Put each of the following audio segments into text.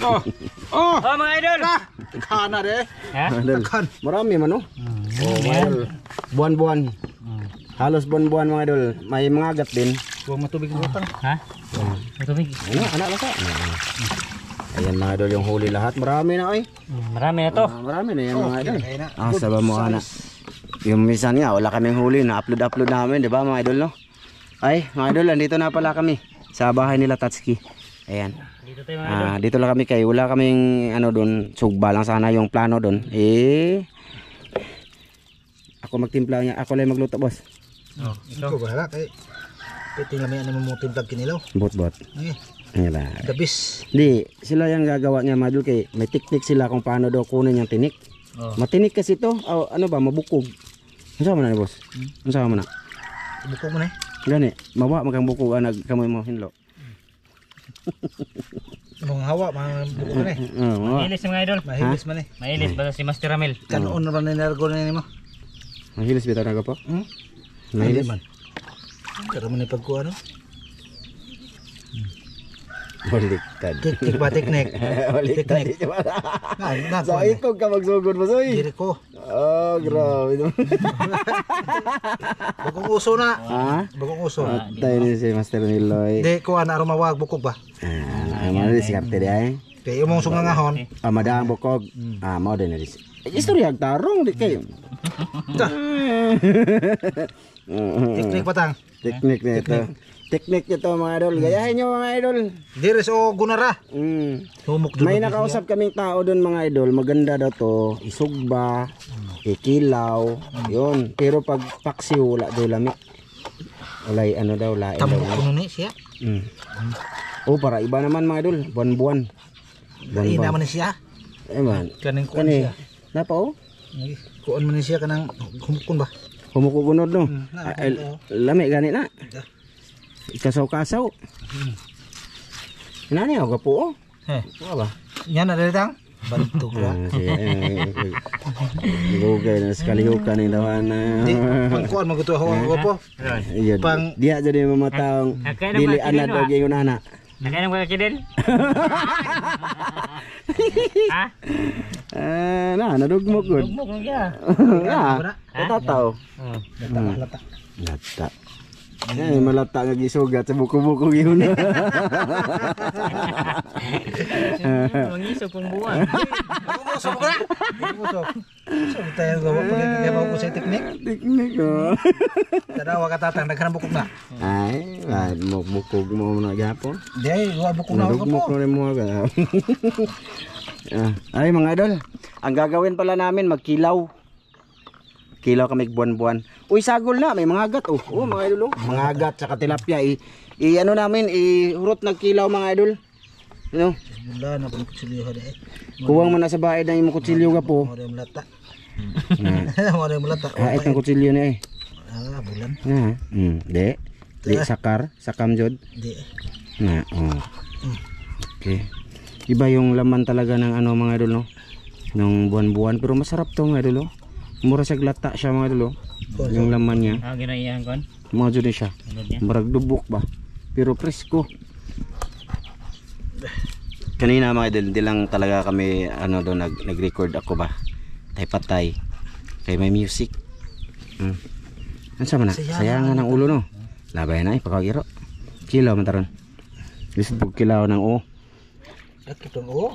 Oh. Oh. Oh mga idol. Kana de. Ha? Kan. Marami man oh. Oh, mga idol. Buwan-buwan. Halos buwan-buwan mga idol. May mga agat din. Huwag matubig ng utang. Ha? Matubig. Ano, anak lasa. Ayan mga idol yung huli lahat. Marami na ay. Marami na to. Marami na yan mga idol. Sabah mo anak. Yung minsan nga wala kaming huli na upload namin, di ba mga idol no? Ay, mga idol, andito na pala kami sa bahay nila Tatsuki. Ayan. Dito tayo mga idol. Dito lang kami kay wala kaming ano doon, sugba lang sana yung plano doon. Ako magtimpla niya, ako lang magluto, boss. Oh, Ikaw bahala kay tingnan mo ano mo timplag kinilaw. Bot. Ay, Nila. dabis. Di, sila yung gagawa niya madul kay may teknik sila kung paano daw kunin yung tinik. Oh. Matinik kasi to, ano ba, mabukog. Ano mo na ni boss? Ano mo na? Bukog mo na. Gani, mawa magang bukog nag kamoy mo hinlo. Mga hawa, mga bukog na. Mawa. Mahilis mga idol. Mahilis man eh. Mahilis ba si Master Ramil? Kanon na ba nilargo na nimo? Mahilis bitaw na po? Mahilis man. Karo man ipagkuha no. Baliktad. Teknik ba teknik? Baliktad. Na. So ikog ka magsugod mo soy. Diri ko. Oh, grabe. Bagong uso na. Ha? Bagong uso. Tayo ni si Master Niloy. Di ko ana rumawag bukog ba. Mali si karte di ay. Kay imong sungangahon. Madang bukog. Mao din ni. Istorya tarong di kay. Teknik patang. Teknik nito. Teknik nito mga idol. Gayahin nyo mga idol. Diri so gunara. Humok dun. May nakausap kaming tao doon mga idol. Maganda daw to. Isugba, ikilaw. Yun. Pero pag paksiw wala daw lami. Walay ano daw lain daw. Tambok kuno ni siya. Oh para iba naman mga idol. Buwan-buwan. Ina man ni siya. Man. Kaning kuan Kani. siya. Napa oh? Kuan man ni siya kanang humukon ba. Humukugunod no. Lami gani na. Ikasaw-kasaw. Nani ako po oh? Ano ba? Yan na datang. Bantog ba? Gugay na sekalihukan ng dawan na. Di pangkuan magutu hawa po. Iya. Pang- Dia jadi mematang dili anak og ingon anak. Nakain mo kakidin? Ha? Nadugmok gud. Dugmok lang siya. Tataw. Lata. Lata. Malata nga gisugat sa buko-buko yun. Mangisog pong buwan. Umusok ka. Umusok. So tayo gawa pag mo sa teknik. Teknik oh. Tadawa ka tatang daghan bukog na. Ay, bukog mo na gyapon. Di ay wa bukog na ako po. Nadugmok na rin mo agad. Ay mga idol, ang gagawin pala namin magkilaw. Kilaw kami buwan-buwan. Uy, sagol na, may mga agat oh. Oh, mga idol oh. Mga agat saka tilapia ano namin, hurot nagkilaw mga idol. Ano? Wala na pang kutsilyo ha dai. Kuwang man na sa bahay na imong kutsilyo ka po. Mo lata. Mo lata. Hait ng kutsilyo ni Bulan. De. Di sakar, sakam jod. Di. Oh. Okay. Iba yung laman talaga ng ano mga idol no. Nung buwan-buwan pero masarap to mga idol oh. Mura sa glata siya mga idol oh. Yung laman niya. Ginaiyahan kon. Mga jud siya. Marag dubok ba. Pero presko. Kanina mga idol, hindi lang talaga kami ano doon nag-record ako ba. Tay-patay. Kay may music. Ano sa man na? Sayangan ng ulo no. Labay na ipakagiro. Kilaw man taron. Lisbog kilaw ng o. At kitong o.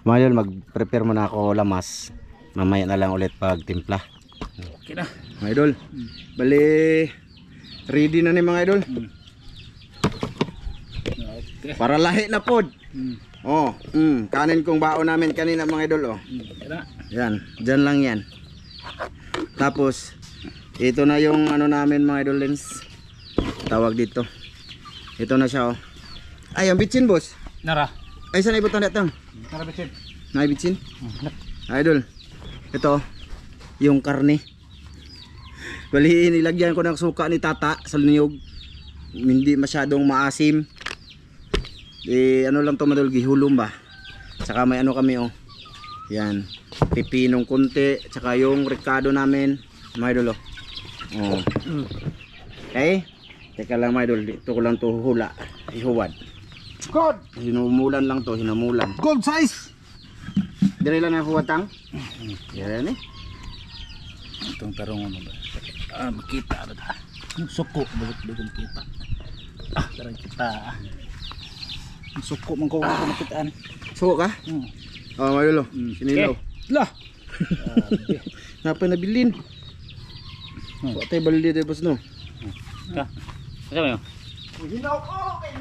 Mga idol, mag-prepare muna ako lamas. Mamaya na lang ulit pag timpla. Okay na. Mga idol, bali ready na ni mga idol. Para lahi na pod. Kanin kong baon namin kanina mga idol oh. Yan, dyan lang yan. Tapos ito na yung ano namin mga idol lens. Tawag dito. Ito na siya oh. Ay, ang bitsin boss. Nara. Ay, saan ibutang datang? Tara bitsin. Na bitsin? Idol. Ito yung karne. Bali nilagyan ko ng suka ni tata sa niyog. Hindi masyadong maasim. Ano lang to madol, gihulom ba. Saka may ano kami oh. Yan. Pipinong kunti, saka yung ricado namin, mga idol oh. Okay? Teka lang mga idol, dito ko lang to hula. Ihuwad. Good. Hinumulan lang to, hinamulan. Good size. Dire lang ang huwatang. Dire ni. Itong tarong ano ba? Makita ba ta? Suko, bagot kita. Tarang kita. Suko man ko makitaan. Suko ka? Oh, mayulo. Sinilaw. Lah. Napa nabilin? Wa tay balde tay bas no. Ka. Ano ba yun? Hinaw ko kay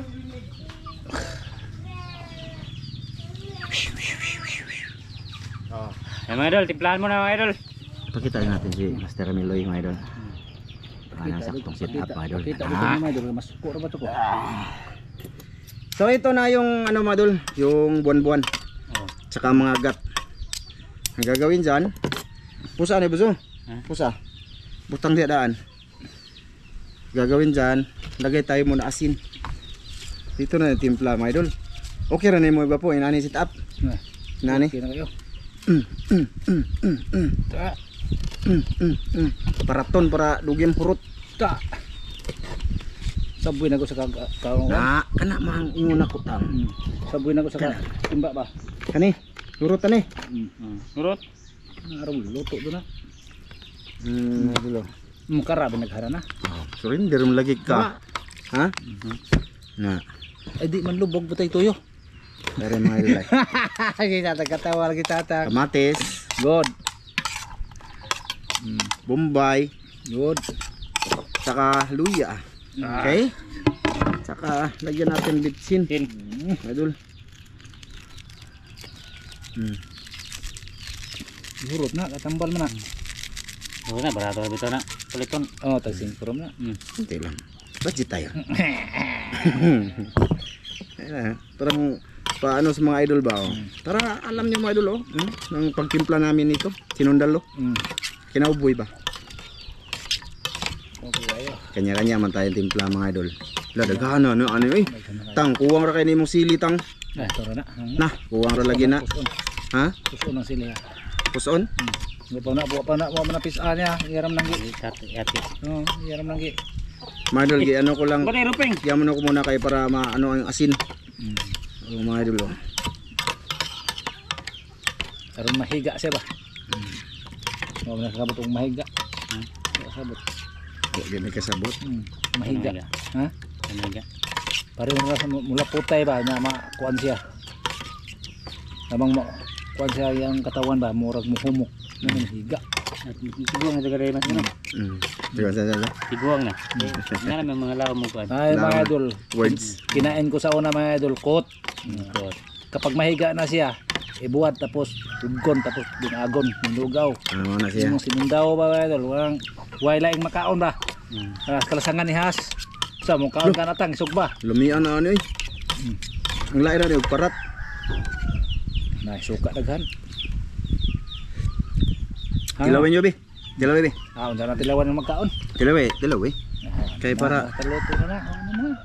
Ay mga idol, timplahan mo na mga idol. Pakita natin si Master Miloy mga idol. Ang saktong set up mga idol. Kita dito mga idol, mas suko ra ba to ko? So ito na yung ano mga idol, yung buwan-buwan. Oh. Tsaka mga gat. Ang gagawin dyan, pusa na buso. Pusa. Butang dia daan. Gagawin dyan, lagay tayo muna asin. Dito na yung timpla mga idol. Okay ra na mo iba po, inani sit up. Nani? Okay na kayo. Ta. Paraton para dugim hurot. Ta. Sabuin ako sa kaong. Na, kana mang ingon ako tang. Sabuin ako sa timba ba? Kani, hurot ani. Nurot. Araw luto do na. Dulo. Mukara ba naghara na? Surrender mo lagi ka. Ha? Na. Ay di man lubog butay tuyo. Dari mga idol ay. Ay katawa lagi tata. Kamatis, Good. bombay, Good. saka luya. Okay? Saka lagyan natin bitsin. Tin. Idol. Hurot na katambal man na. Oo na, barato na bito na. Kuliton. Oh, tagsing kurom na. Hindi lang. Budget tayo. Ayan, parang paano sa mga idol ba? Oh? Para alam niyo mga idol oh. Nang pagtimpla namin nito, sinundal oh. Kinauboy ba? Okay kayo. Kanya-kanya man tayo timpla mga idol. Ladaghan ano eh. Tang, kuwang ra kay nimo sili tang. Ah, tara na. Nah, kuwang ra lagi na. Puson. Ha? Puson ang sila. Puson? Buwa pa na pisaan niya. Iyaram nang gi. Yati. Oh, iyaram nang gi. Mga idol, ano ko lang. Ba't aeropeng? Yaman ako muna kayo para maano ang asin. Mga idol oh. Karon mahiga siya ba? Mo na sabot og mahiga. Sabot. Huwag may kasabot. Mahiga. Ha? Kanaga. Pareho na sa mula putay ba nya makuan siya. Habang kuan siya yang katawan ba murag muhumok. Mahiga. Tiguang na tagaray mas. Sige. Tiguang na. Nga naman mga lawa mo kuan. Ay mga Lawan. idol. Words. Kinain ko sa una mga idol kot. Kot. Kapag mahiga na siya, ibuhat tapos uggon tapos dinagon, nilugaw. Ano na siya? Yung sinindaw ba mga idol, way laing makaon ba? Kalasangan ni Has. Sa mo kaon ka natang isog ba? Lumian na ano eh. Ang lain na rin, parat. Nah, suka daghan. Dilawin nyo be. Dilawin be. Unsa na tilawan ng magkaon? Dilawin. Dilawin. Kaya para taluto na na. Ano na?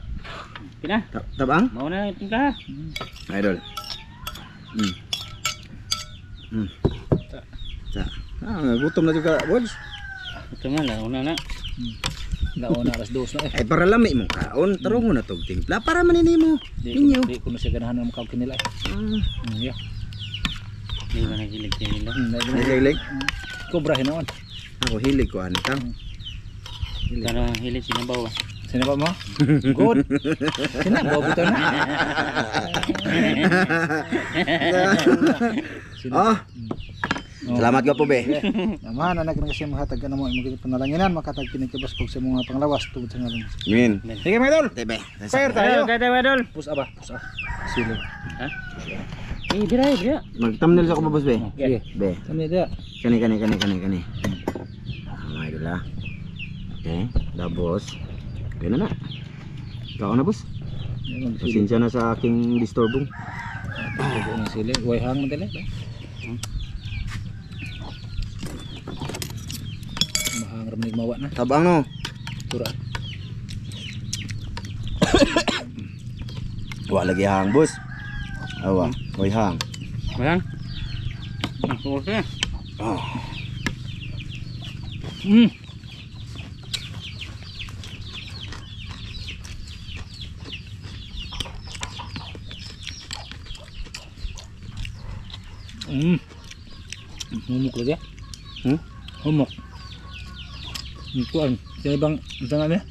Pina. tabang. Mau na timplahan. Idol. Gutom na juga, boys. Ito nga lang, una na. Nauna alas 2 na eh. Ay para lami mo kaon, tarong mo na tog timpla para manini mo. Ninyo. Di ko na siya ganahan ng makaon kinila. Yeah. Hindi ba nagilig kayo nila? Hilig. Kobra hinaon. Ako hilig ko ano tang. Pero hilig sinabaw ba? Sino ba mo? Good. Sinabaw bito na. Oh. Salamat ka po be. Naman anak na kasi mahatag ano mo imong panalanginan makatag kinikibas pag sa mga panglawas tungod sa ngalan. Amen. Sige mga idol. Tebe. Fire tayo. Kaya idol. Pusa ba? Pusa. Silo. Ha? Eh, dira. Mag-thumbnail sa ko boss be. Sige. Be. Kami dia. Kani. Mga idol ha. Okay. Tapos. Okay na. Ikaw na boss. Pasensya na sa aking disturbong. Ang sili. Way hang man dali. Mahang ramig mawa na. Tabang no. Tura. Wa lagi hang boss. Awa, koy hang. Mayang. Okay. Oh. Humok lagi. Hmm? Humok. Ikuan. Sa ibang nga niya.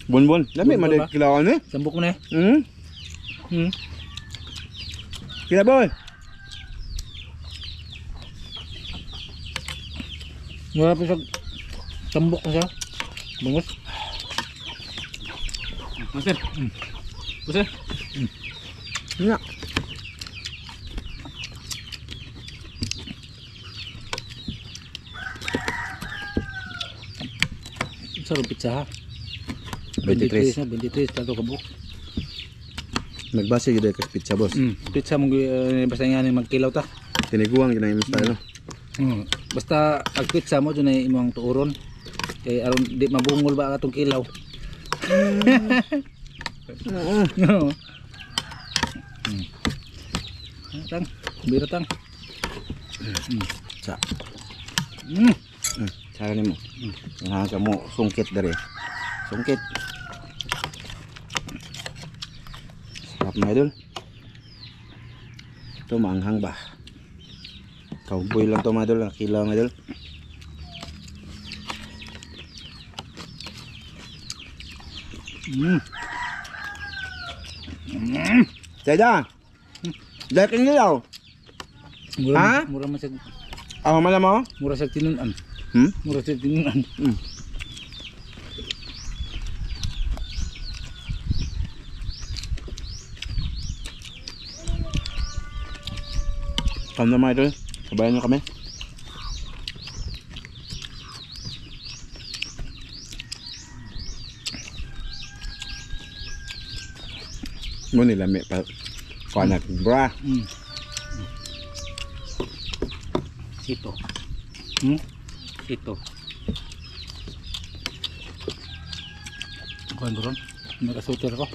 Bon. Lami Bon, man ba? kilawan ni. Sambok mo na eh. Kila boy. Wala pa siya. Sambok na siya. Bangus. Master. Master. Nya. Sarap pizza ha. 23. 23 tato kabuk. Nagbase gyud ka pizza boss. Pizza mo basta nga ni magkilaw ta. Tiniguang gyud na imong style no. Basta ang pizza mo dun ay imong tuuron. Kay aron di mabungol ba atong kilaw. Oo. Tang, bira tang. Sa. Mm. Cara nimo. Nga kamu sungkit dari. Sungkit. Sarap na idol. Ito maanghang ba? Cowboy lang to mga idol. Kilaw mga idol. Saya. Dahil kang nilaw. Ha? Mura man sa Ako malam mo? mura sa tinunan. Hmm? Mura sa tinunan. Come na mga idol. Sabayan nyo kami. Mo nila may pa kanak bra. Sito. Sito. Kuan doon. Nagasuter ko.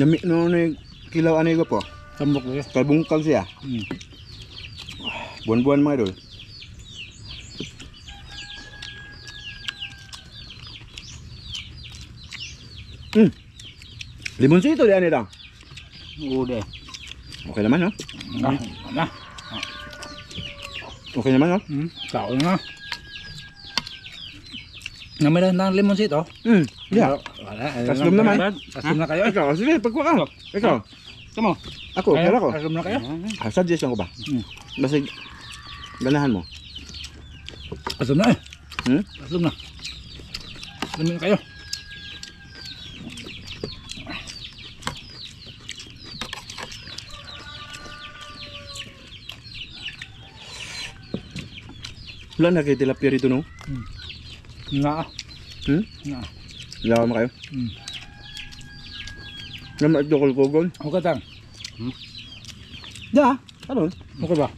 Nami no ni kilaw ani ko po. Sambok ko. Kalbungkal siya. Buwan-buwan mga idol. Limonsito di ani dang. Ude. Okay naman no? Na. Okay naman no? Kao nga. Namay na ng lemon seed oh. Yeah. Wala. Kaslum naman. Kaslum na kayo. Ikaw, sige, pagkuha ka. Ikaw. Kamo. Ako, kaya ko. Kaslum na kayo. Suggest ko ba? Basta ganahan mo. Kaslum na eh. Hmm? Kaslum na. Kaslum na kayo. Wala na kayo tilapia rito no? Nga. Nga. Lawa mo kayo? Naman ito kulkugon? Okay tang. Da, ano? Okay ba?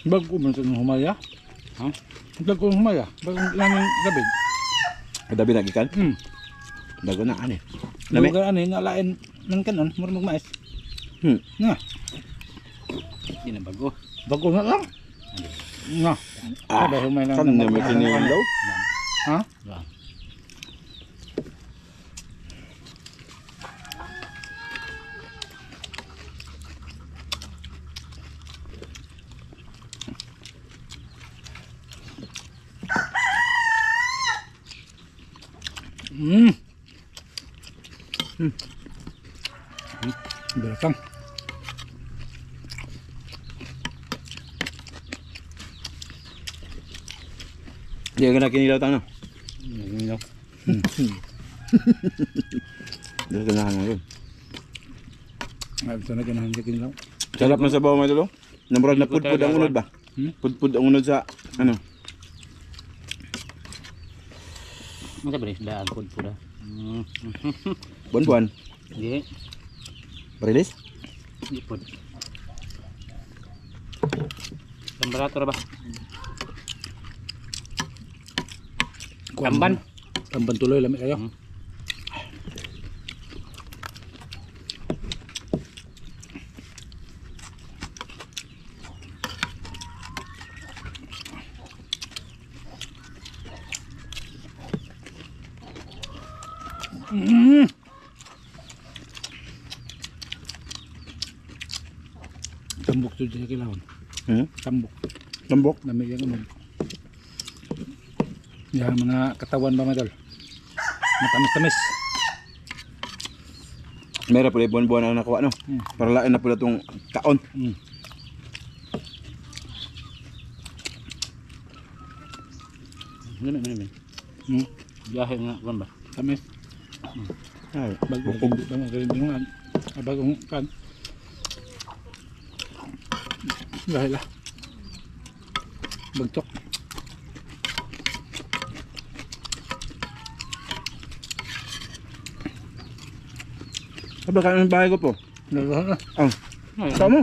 Bago man sa humaya. Ha? Bago humaya. Bago namin gabi. Kadabi na gikan? Dago na ani. Lami? Bago ano yung alain ng kanon. Mura magmais. Nga. Di na bago. Bago na lang. Nga. Kada humay lang. Kan na may kinilang daw? Ha? Beratang. Di ka na kinilaw tang no? Naginaw. Di ka na hangan. Ito na ganahan siya kinilaw. Sarap na sabaw mga idol. Namurag na pudpud ang unod ba? Pudpud ang unod sa ano? Masa ba isda ang pud-pud ah? Buwan-buwan. Di. Barilis? Di pud. Temperatur ba? Tamban. Ang bantuloy lamig kayo. Hmm. Tambok to sa kilawon. Tambok. Tambok. Lamig yung umog. Yan mga katawan ba madol? Matamis-tamis. Meron pala buwan-buwan ang nakuha, no? Para lain na pala itong kaon. Minum. Biyahe nga kan ba? Tamis. Ay, Bagong bukog. bagong kan. Dahil lah. Bagtok. Sabi ka ng bahay ko po. Nagawa na. Oh, saan mo?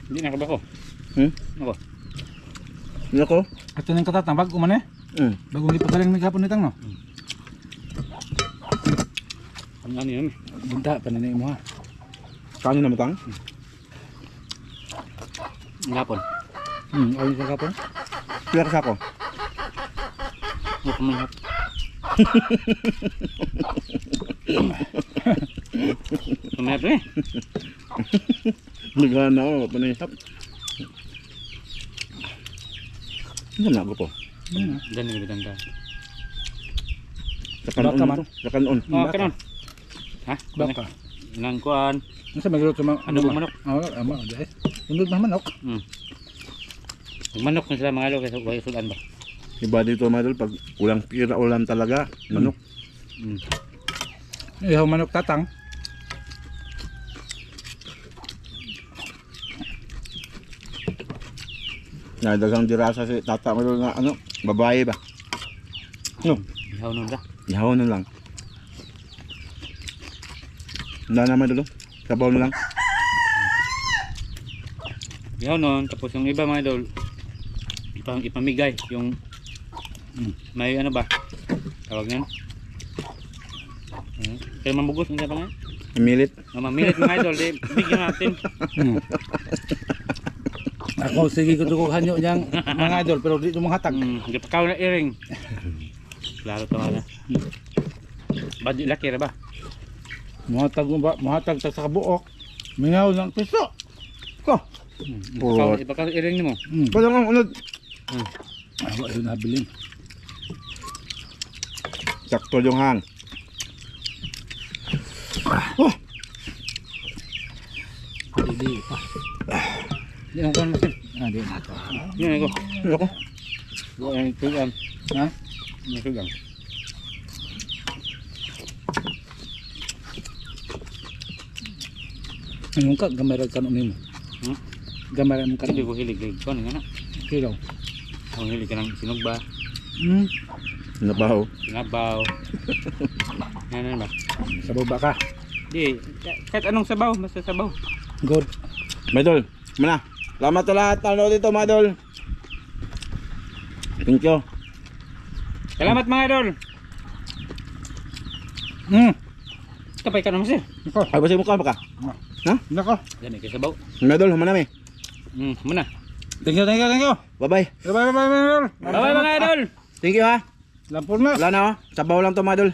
Hindi na ba ko? Ako. Hindi ako. Ato nang katatang bago man eh. Bagong ipagaling ni kapon nitang no. Ang ano yun? Bunta paninay mo ha. Kanin na matang? Ngapon. Ayun sa kapon. Pila ka ako? Huwag ka manghap. Kumayat eh. Nagana ako, panahihap. Ano na ako po? Dan yung bitanda. Sa kanon Baka man. mo to? Sa kanon. Oh, kanon. Ha? Baka. Nang kuan. Nasa magluto sa mga Ano bang manok? ama dahil. Tundog na manok. Yung manok na sila mga alo kasi huwag isulan ba? Iba dito mga idol, pag ulang pira ulam talaga, manok. Ihaw manok tatang. Nadagang dirasa si tata mo nga ano, babae ba? No, Ihaw nun ba? ihaw na lang. Wala naman dulo, sabaw na lang. Ihaw nun, tapos yung iba mga idol, ipamigay yung may ano ba? Tawag yan? Kaya mambugos ang pa nga? Imilit. Mamilit mga idol, di bigyan natin. Ako sige ko dugo hanyo niyang mga idol pero di manghatag. Hindi pa kao na earring. Lalo to nga. Badi laki ra ba? Muhatag mo ba? Muhatag ta sa kabuok. Mingaw lang piso. Ko. Ipa kao earring nimo. Wala nga unod. Awa yun nabilin. Sakto yung hang. Hindi pa. Di mo kan masin. Di na to. Yan ako. Ano ko? Yung tugan. Ha? Yung tugan. Anong ka gamay kan nimo? Gamay mo kan. Hindi ko hilig. Kung ano nga na. Kilo. Kung hilig ka ng sinog ba? Nabaho. Sinabaw. Yan ba? Sa baba ka. Di, kahit anong sabaw, basta sabaw. Good. Madol, mana? Salamat sa lahat na dito, Madol. Thank you. Salamat mga idol. Kapay ka naman sir. Nako. Ay, basta mo ka ba ka? Ha? Nako. Yan kayo sabaw. Madol, humanami. Muna. Thank you, thank you, thank you. Bye-bye. Bye bye bye. Bye bye mga idol. Thank you ha. Lampur na. Wala na oh. Sabaw lang to, Madol.